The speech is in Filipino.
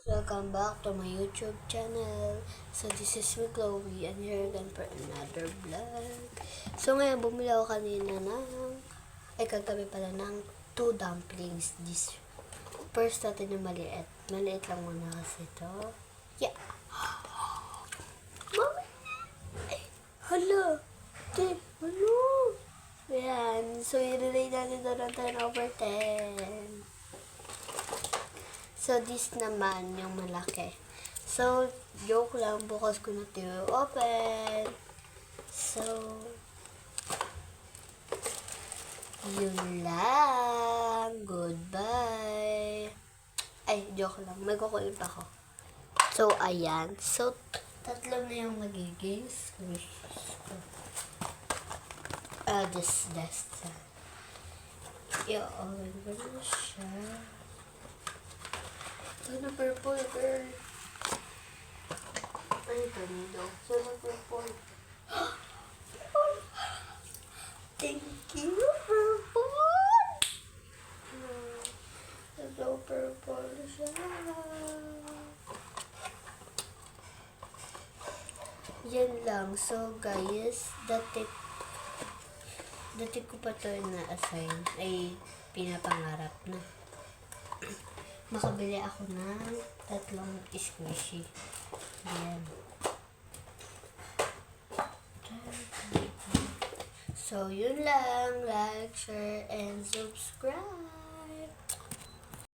Welcome back to my YouTube channel. So, this is me, Chloe, and here again for another vlog. So, ngayon, bumili ako kanina kagabi pala ng 2 dumplings. This, first natin yung maliit. Maliit lang muna kasi ito. Yeah. Mami! Hala! Hala! Ayan. So, i-relate natin ito ng 10/10. So, this naman, yung malaki. So, joke lang, bukas ko na ito open. So, yun lang. Goodbye. Ay, joke lang. May kukulit ako. So, ayan. So, tatlo na yung magiging squishes ko. This. I-open ko na siya. Ito na purple, girl. Ay, ganito. So, na purple. Thank you, purple! So, purple siya. Yan lang. So, guys, dati ko pa ito na-assign. Ay, pinapangarap na. Makabili ako ng 3 squishy. Ayan. So, yun lang. Like, share, and subscribe.